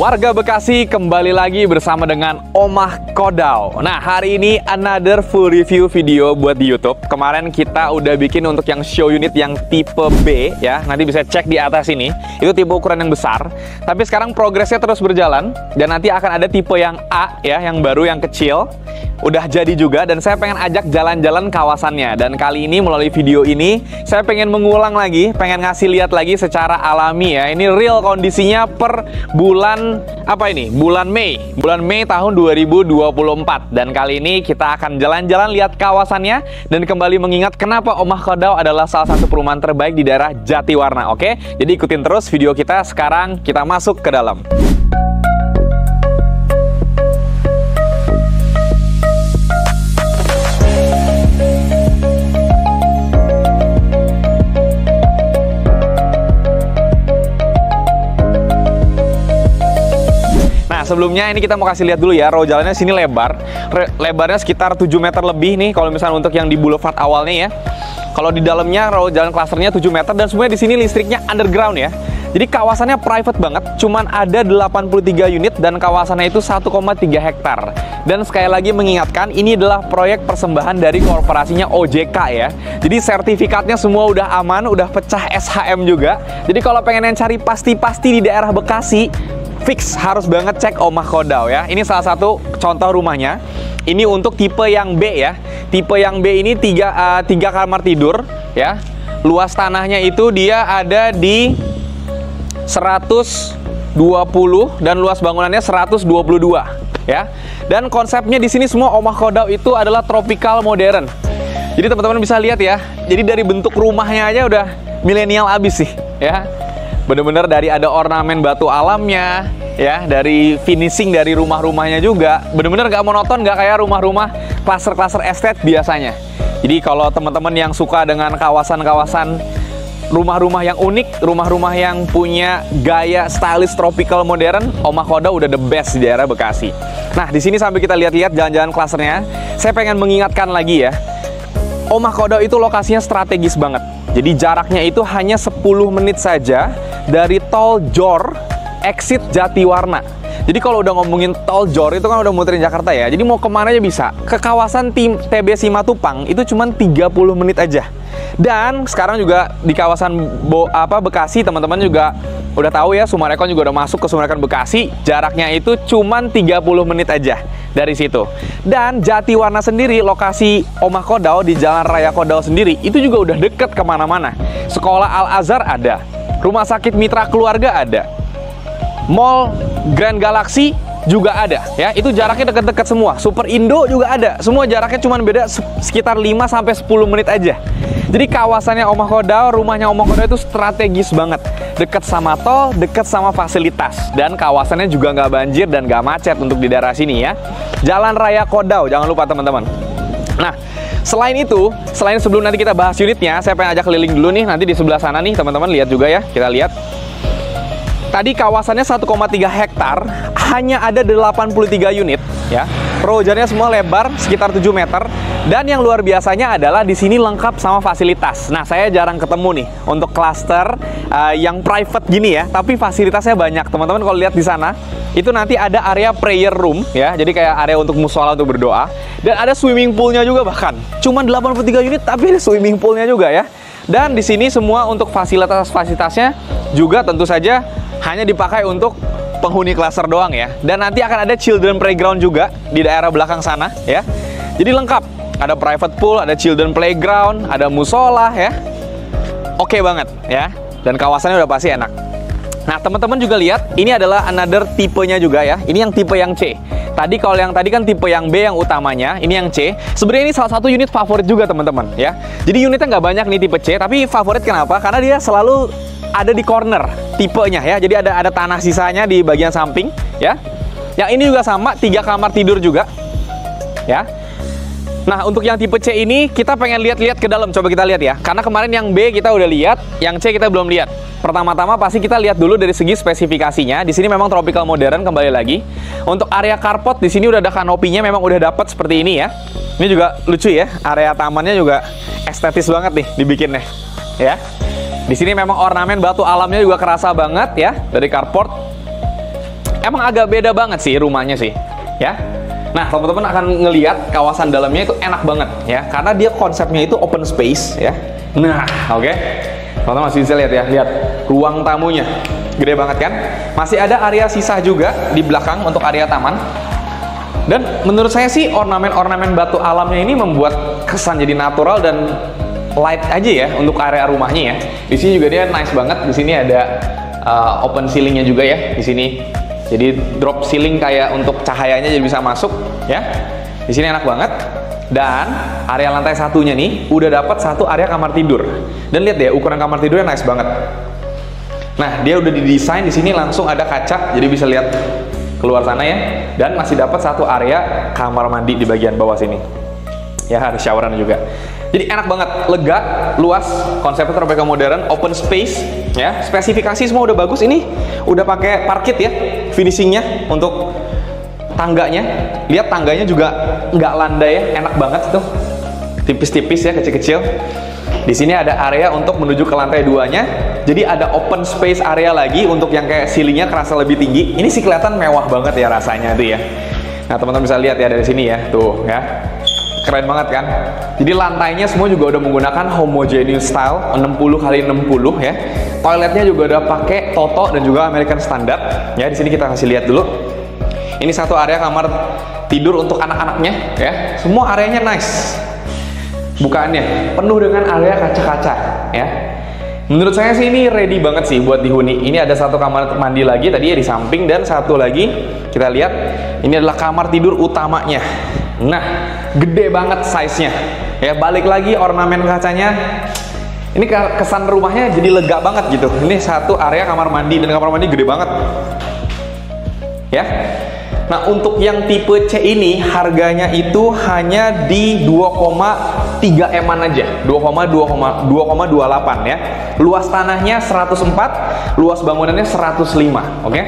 Warga Bekasi kembali lagi bersama dengan Omah Kodao. Nah, hari ini another full review video buat di YouTube. Kemarin kita udah bikin untuk yang show unit yang tipe B ya. Nanti bisa cek di atas ini. Itu tipe ukuran yang besar. Tapi sekarang progresnya terus berjalan dan nanti akan ada tipe yang A ya, yang baru, yang kecil. Udah jadi juga dan saya pengen ajak jalan-jalan kawasannya. Dan kali ini melalui video ini saya pengen mengulang lagi, pengen ngasih lihat lagi secara alami ya. Ini real kondisinya per bulan apa ini? Bulan Mei. Bulan Mei tahun 2024. Dan kali ini kita akan jalan-jalan lihat kawasannya dan kembali mengingat kenapa Omah Kodao adalah salah satu perumahan terbaik di daerah Jatiwarna. Oke? Jadi ikutin terus video kita. Sekarang kita masuk ke dalam. Sebelumnya ini kita mau kasih lihat dulu ya, row jalannya sini lebar. Lebarnya sekitar 7 meter lebih nih kalau misalnya untuk yang di boulevard awalnya ya. Kalau di dalamnya row jalan klasternya 7 meter dan semuanya di sini listriknya underground ya. Jadi kawasannya private banget, cuman ada 83 unit dan kawasannya itu 1,3 hektar. Dan sekali lagi mengingatkan, ini adalah proyek persembahan dari korporasinya OJK ya. Jadi sertifikatnya semua udah aman, udah pecah SHM juga. Jadi kalau pengen yang cari pasti-pasti di daerah Bekasi, fix harus banget cek Omah Kodao ya. Ini salah satu contoh rumahnya. Ini untuk tipe yang B ya. Tipe yang B ini 3 kamar tidur ya. Luas tanahnya itu dia ada di 120 dan luas bangunannya 122 ya. Dan konsepnya di sini semua Omah Kodao itu adalah tropical modern. Jadi teman-teman bisa lihat ya. Jadi dari bentuk rumahnya aja udah milenial abis sih ya. Bener-bener dari ada ornamen batu alamnya ya, dari finishing dari rumah-rumahnya juga bener-bener gak monoton, gak kayak rumah-rumah klaster-klaster estate biasanya. Jadi kalau teman-teman yang suka dengan kawasan-kawasan rumah-rumah yang unik, rumah-rumah yang punya gaya stylish tropical modern, Omah Kodao udah the best di daerah Bekasi. Nah, di sini sambil kita lihat-lihat jalan-jalan klasternya, saya pengen mengingatkan lagi ya, Omah Kodao itu lokasinya strategis banget. Jadi jaraknya itu hanya 10 menit saja dari tol Jor exit Jatiwarna. Jadi kalau udah ngomongin tol Jor itu kan udah muterin Jakarta ya. Jadi mau kemana aja bisa. Ke kawasan TB Simatupang itu cuma 30 menit aja. Dan sekarang juga di kawasan Bekasi, teman-teman juga udah tahu ya, Sumarekon juga udah masuk ke Sumarekon Bekasi. Jaraknya itu cuma 30 menit aja dari situ. Dan Jatiwarna sendiri, lokasi Omah Kodao di Jalan Raya Kodao sendiri, itu juga udah deket kemana-mana. Sekolah Al-Azhar ada, Rumah Sakit Mitra Keluarga ada, Mall Grand Galaxy juga ada ya. Itu jaraknya deket-deket semua. Super Indo juga ada. Semua jaraknya cuma beda sekitar 5-10 menit aja. Jadi kawasannya Omah Kodao, rumahnya Omah Kodao itu strategis banget. Dekat sama tol, dekat sama fasilitas. Dan kawasannya juga nggak banjir dan nggak macet untuk di daerah sini ya. Jalan Raya Kodao, jangan lupa teman-teman. Nah, selain itu, selain sebelum nanti kita bahas unitnya, saya pengen ajak keliling dulu nih. Nanti di sebelah sana nih teman-teman, lihat juga ya. Kita lihat. Tadi kawasannya 1,3 hektar, hanya ada 83 unit ya. Row jalannya semua lebar sekitar 7 meter. Dan yang luar biasanya adalah di sini lengkap sama fasilitas. Nah, saya jarang ketemu nih untuk klaster yang private gini ya, tapi fasilitasnya banyak. Teman-teman kalau lihat di sana, itu nanti ada area prayer room ya. Jadi kayak area untuk mushola untuk berdoa. Dan ada swimming poolnya juga bahkan. Cuman 83 unit tapi ada swimming poolnya juga ya. Dan di sini semua untuk fasilitasnya juga tentu saja hanya dipakai untuk penghuni klaster doang ya. Dan nanti akan ada children playground juga di daerah belakang sana ya. Jadi lengkap. Ada private pool, ada children playground, ada musola ya. Oke banget ya. Dan kawasannya udah pasti enak. Nah, teman-teman juga lihat, ini adalah another tipenya juga ya. Ini yang tipe yang C. Tadi kalau yang tadi kan tipe yang B yang utamanya, ini yang C. Sebenarnya ini salah satu unit favorit juga teman-teman ya. Jadi unitnya nggak banyak nih tipe C, tapi favorit kenapa? Karena dia selalu ada di corner tipenya ya. Jadi ada tanah sisanya di bagian samping ya. Yang ini juga sama, 3 kamar tidur juga ya. Nah, untuk yang tipe C ini kita pengen lihat-lihat ke dalam. Coba kita lihat ya. Karena kemarin yang B kita udah lihat, yang C kita belum lihat. Pertama-tama pasti kita lihat dulu dari segi spesifikasinya. Di sini memang tropical modern kembali lagi. Untuk area carport di sini udah ada kanopinya, memang udah dapat seperti ini ya. Ini juga lucu ya. Area tamannya juga estetis banget nih dibikinnya. Ya. Di sini memang ornamen batu alamnya juga kerasa banget ya dari carport. emang agak beda banget sih rumahnya sih, ya. Nah, teman-teman akan ngelihat kawasan dalamnya itu enak banget ya, karena dia konsepnya itu open space ya. Nah, oke. Teman-teman masih bisa lihat ya, lihat ruang tamunya. Gede banget kan? Masih ada area sisa juga di belakang untuk area taman. Dan menurut saya sih ornamen-ornamen batu alamnya ini membuat kesan jadi natural dan light aja ya untuk area rumahnya ya. Di sini juga dia nice banget. Di sini ada open ceilingnya juga ya di sini. Jadi drop ceiling kayak untuk cahayanya jadi bisa masuk ya. Di sini enak banget. Dan area lantai satunya nih udah dapat satu area kamar tidur. Dan lihat deh ukuran kamar tidurnya nice banget. Nah, dia udah didesain di sini langsung ada kaca jadi bisa lihat keluar sana ya. Dan masih dapat satu area kamar mandi di bagian bawah sini. Ya, ada showeran juga. Jadi enak banget, lega, luas, konsepnya tropical modern, open space, ya. Spesifikasi semua udah bagus. Ini udah pakai parkit ya, finishingnya untuk tangganya. Lihat tangganya juga nggak landai ya, enak banget tuh, tipis-tipis ya, kecil-kecil. Di sini ada area untuk menuju ke lantai 2-nya. Jadi ada open space area lagi untuk yang kayak ceilingnya kerasa lebih tinggi. Ini sih kelihatan mewah banget ya rasanya tuh ya. Nah, teman-teman bisa lihat ya dari sini ya, tuh ya. Keren banget kan? Jadi lantainya semua juga udah menggunakan homogeneous style 60x60 ya. Toiletnya juga udah pakai Toto dan juga American Standard. Ya, di sini kita kasih lihat dulu. Ini satu area kamar tidur untuk anak-anaknya ya. Semua areanya nice. Bukaannya penuh dengan area kaca-kaca ya. Menurut saya sih ini ready banget sih buat dihuni. Ini ada satu kamar mandi lagi tadi ya di samping, dan satu lagi kita lihat ini adalah kamar tidur utamanya. Nah, gede banget size-nya. Ya, balik lagi ornamen kacanya. Ini kesan rumahnya jadi lega banget gitu. Ini satu area kamar mandi, dan kamar mandi gede banget. Ya. Nah, untuk yang tipe C ini harganya itu hanya di 2,3 M-an aja. 2,28 ya. Luas tanahnya 104, luas bangunannya 105, oke?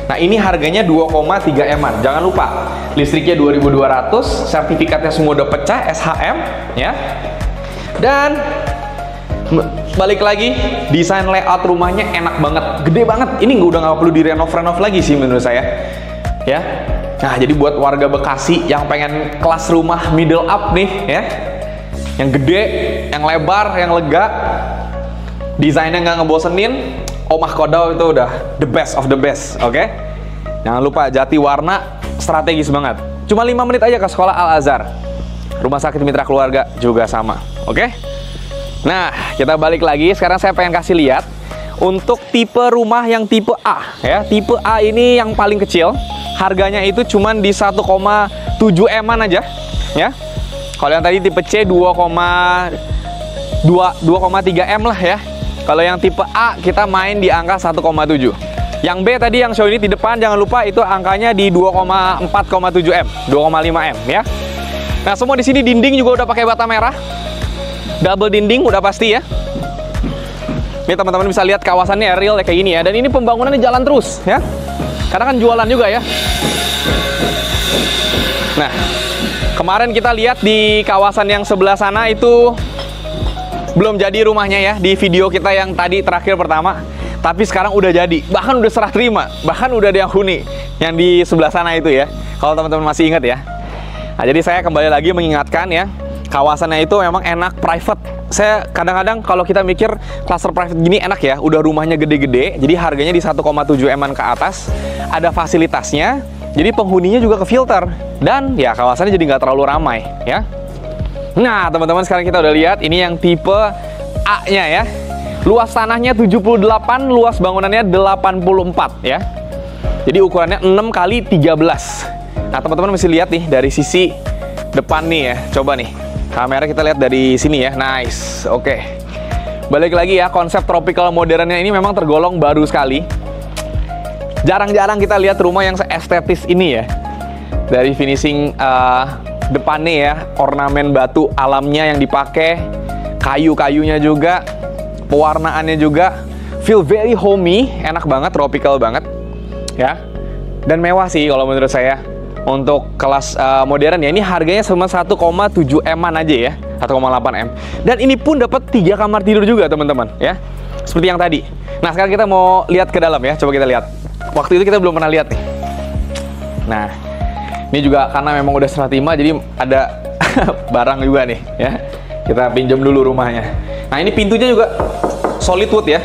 Nah, ini harganya 2,3 M-an. Jangan lupa, listriknya 2200, sertifikatnya semua udah pecah, SHM, ya. Dan balik lagi, desain layout rumahnya enak banget, gede banget. Ini udah nggak perlu direnov-renov lagi sih menurut saya, ya. Nah, jadi buat warga Bekasi yang pengen kelas rumah middle up nih, ya, yang gede, yang lebar, yang lega, desainnya nggak ngebosenin. Omah Kodau itu udah the best of the best, oke? Jangan lupa jati warna strategis banget. Cuma 5 menit aja ke sekolah Al-Azhar. Rumah sakit mitra keluarga juga sama, oke? Nah, kita balik lagi. Sekarang saya pengen kasih lihat untuk tipe rumah yang tipe A, ya. Tipe A ini yang paling kecil. Harganya itu cuma di 1,7 M-an aja, ya. Kalau yang tadi tipe C 2,3 M lah ya. Kalau yang tipe A kita main di angka 1,7. Yang B tadi yang show ini di depan, jangan lupa itu angkanya di 2,4,7 M, 2,5 M ya. Nah, semua di sini dinding juga udah pakai bata merah. Double dinding udah pasti ya. Ini teman-teman bisa lihat kawasannya real kayak gini ya, dan ini pembangunannya jalan terus ya. Karena kan jualan juga ya. Nah, kemarin kita lihat di kawasan yang sebelah sana itu belum jadi rumahnya ya, di video kita yang tadi terakhir pertama. Tapi sekarang udah jadi, bahkan udah serah terima, bahkan udah ada yang huni yang di sebelah sana itu ya. Kalau teman-teman masih ingat ya. Nah, jadi saya kembali lagi mengingatkan ya, kawasannya itu memang enak, private. Saya kadang-kadang kalau kita mikir cluster private gini enak ya, udah rumahnya gede-gede, jadi harganya di 1,7 M-an ke atas, ada fasilitasnya, jadi penghuninya juga ke filter, dan ya kawasannya jadi nggak terlalu ramai ya. Nah, teman-teman, sekarang kita udah lihat ini yang tipe A-nya ya. Luas tanahnya 78, luas bangunannya 84 ya. Jadi ukurannya 6x13. Nah, teman-teman mesti lihat nih dari sisi depan nih ya. Coba nih, kamera kita lihat dari sini ya. Nice, oke. Balik lagi ya, konsep tropical modernnya ini memang tergolong baru sekali. Jarang-jarang kita lihat rumah yang seestetis ini ya. Dari finishing depannya ya, ornamen batu alamnya yang dipakai, kayu-kayunya juga, pewarnaannya juga, feel very homey, enak banget, tropical banget, ya. Dan mewah sih kalau menurut saya untuk kelas modern ya. Ini harganya cuma 1,7 M-an aja ya, 1,8 M. Dan ini pun dapat 3 kamar tidur juga teman-teman, ya. Seperti yang tadi. Nah, sekarang kita mau lihat ke dalam ya, coba kita lihat. waktu itu kita belum pernah lihat nih. Nah, ini juga karena memang udah serah terima, jadi ada barang juga nih ya. Kita pinjam dulu rumahnya. Nah, ini pintunya juga solid wood ya.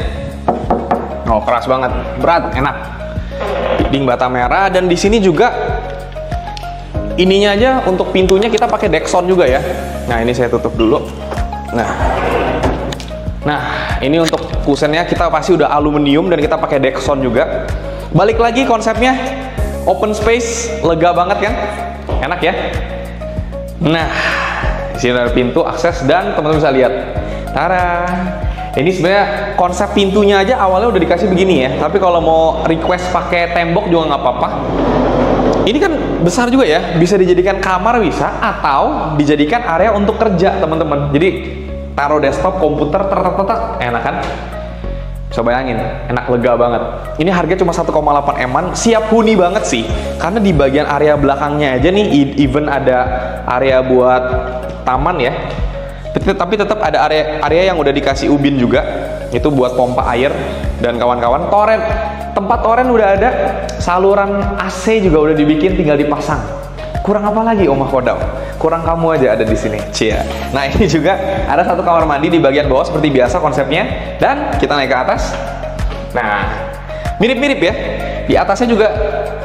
Oh, keras banget, berat, enak. Dinding bata merah, dan di sini juga ininya aja untuk pintunya kita pakai Dexon juga ya. Nah, ini saya tutup dulu. Nah, ini untuk kusennya kita pasti udah aluminium dan kita pakai Dexon juga. Balik lagi konsepnya open space, lega banget kan? Enak ya? Nah, di sini ada pintu akses dan teman-teman bisa lihat. Tara. Ini sebenarnya konsep pintunya aja awalnya udah dikasih begini ya. Tapi kalau mau request pakai tembok juga nggak apa-apa. Ini kan besar juga ya, bisa dijadikan kamar bisa, atau dijadikan area untuk kerja teman-teman. Jadi taruh desktop, komputer, enak kan? Bisa bayangin, enak, lega banget. Ini harga cuma 1,8 M-an, siap huni banget sih. Karena di bagian area belakangnya aja nih, even ada area buat taman ya. Tapi tetap ada area yang udah dikasih ubin juga. Itu buat pompa air dan kawan-kawan. Toren, tempat toren udah ada, saluran AC juga udah dibikin, tinggal dipasang. Kurang apa lagi Omah Kodam? Kurang kamu aja ada di sini. Cia. Nah, ini juga ada satu kamar mandi di bagian bawah seperti biasa konsepnya, dan kita naik ke atas. Nah, mirip-mirip ya. Di atasnya juga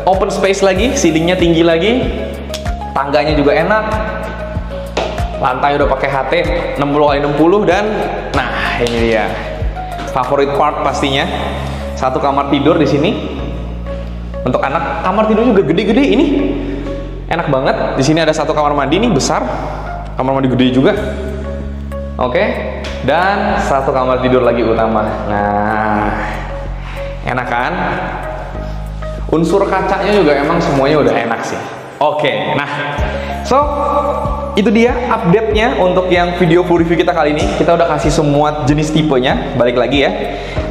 open space lagi, ceilingnya tinggi lagi, tangganya juga enak. Lantai udah pakai HT 60x60 dan nah ini dia favorit part pastinya, satu kamar tidur di sini untuk anak. Kamar tidur juga gede-gede, ini enak banget. Di sini ada satu kamar mandi nih besar, kamar mandi gede juga. Oke, dan satu kamar tidur lagi utama. Nah, enak kan? Unsur kacanya juga emang semuanya udah enak sih. Oke, nah, so itu dia update-nya untuk yang video full review kita kali ini. Kita udah kasih semua jenis tipenya. Balik lagi ya,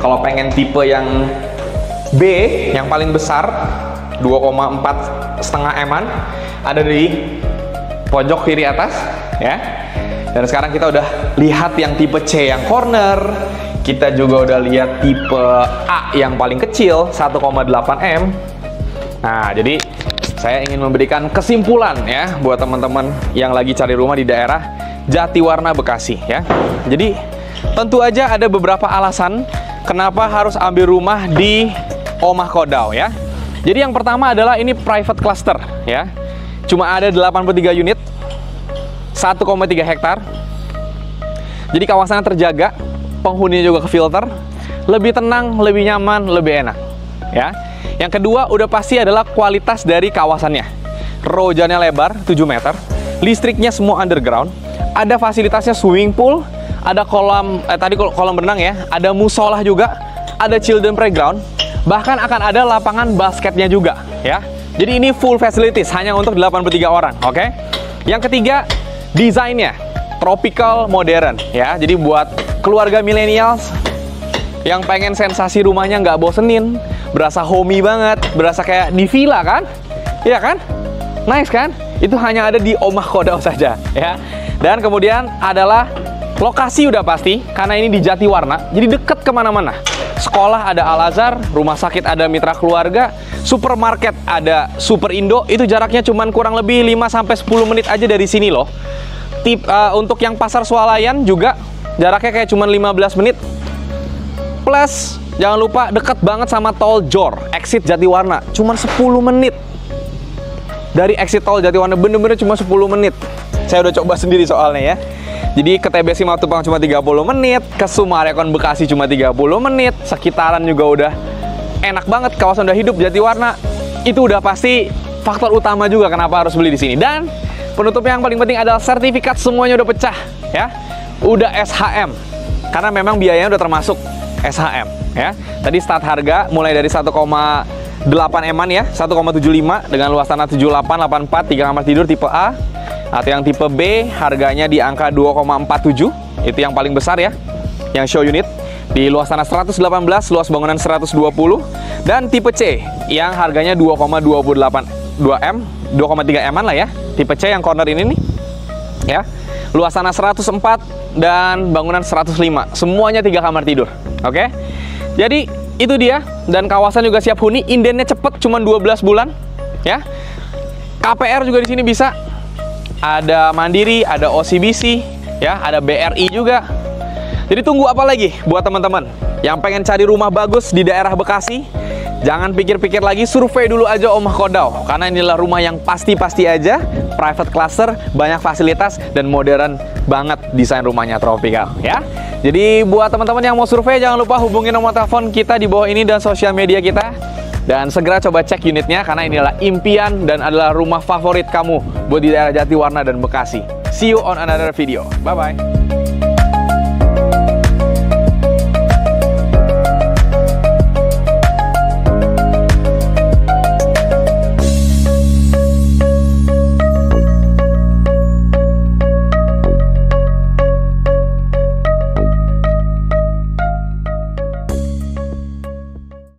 kalau pengen tipe yang B, yang paling besar 2,4,5 M-an, ada di pojok kiri atas ya. Dan sekarang kita udah lihat yang tipe C yang corner. Kita juga udah lihat tipe A yang paling kecil 1,8 M. Nah, jadi saya ingin memberikan kesimpulan ya buat teman-teman yang lagi cari rumah di daerah Jatiwarna, Bekasi ya. Jadi tentu aja ada beberapa alasan kenapa harus ambil rumah di Omah Kodam ya. Jadi yang pertama adalah ini private cluster ya. Cuma ada 83 unit, 1,3 hektar. Jadi kawasannya terjaga, penghuninya juga kefilter, lebih tenang, lebih nyaman, lebih enak ya. Yang kedua udah pasti adalah kualitas dari kawasannya. Row jalannya lebar 7 meter, listriknya semua underground, ada fasilitasnya swimming pool, ada kolam kolam renang ya, ada musola juga, ada children playground, bahkan akan ada lapangan basketnya juga ya. Jadi ini full facilities hanya untuk 83 orang, oke? Yang ketiga, desainnya tropical modern ya. Jadi buat keluarga millennials yang pengen sensasi rumahnya nggak bosenin, berasa homey banget, berasa kayak di villa kan? Iya kan? Nice kan? Itu hanya ada di Omah Kodam saja ya. Dan kemudian adalah lokasi udah pasti, karena ini di Jatiwarna, jadi deket kemana-mana. Sekolah ada Al-Azhar, rumah sakit ada Mitra Keluarga, supermarket ada Super Indo, itu jaraknya cuman kurang lebih 5-10 menit aja dari sini loh. Untuk yang Pasar Swalayan juga jaraknya kayak cuman 15 menit. Plus jangan lupa deket banget sama tol Jor, exit Jatiwarna, cuma 10 menit. Dari exit tol Jatiwarna bener-bener cuma 10 menit. Saya udah coba sendiri soalnya ya. Jadi ke TBC Matupang cuma 30 menit, ke Sumarekon Bekasi cuma 30 menit, sekitaran juga udah enak banget, kawasan udah hidup Jatiwarna. Itu udah pasti faktor utama juga kenapa harus beli di sini. Dan penutupnya yang paling penting adalah sertifikat semuanya udah pecah ya. Udah SHM. Karena memang biayanya udah termasuk SHM ya. Tadi start harga mulai dari 1,8 M-an ya, 1,75 dengan luas tanah 78, 84, 3 kamar tidur tipe A. Atau yang tipe B harganya di angka 2,47, itu yang paling besar ya, yang show unit di luas tanah 118, luas bangunan 120. Dan tipe C yang harganya 2,28 2M, 2,3 M-an lah ya, tipe C yang corner ini nih ya, luas tanah 104 dan bangunan 105, semuanya 3 kamar tidur. Oke, jadi itu dia, dan kawasan juga siap huni, indennya cepet, cuma 12 bulan, ya. KPR juga di sini bisa, ada Mandiri, ada OCBC, ya, ada BRI juga. Jadi tunggu apa lagi buat teman-teman yang pengen cari rumah bagus di daerah Bekasi? Jangan pikir-pikir lagi, survei dulu aja Omah Kodau, karena inilah rumah yang pasti-pasti aja, private cluster, banyak fasilitas, dan modern banget desain rumahnya, tropikal, ya. Jadi buat teman-teman yang mau survei, jangan lupa hubungi nomor telepon kita di bawah ini dan sosial media kita. Dan segera coba cek unitnya, karena inilah impian dan adalah rumah favorit kamu buat di daerah Jatiwarna dan Bekasi. See you on another video. Bye-bye.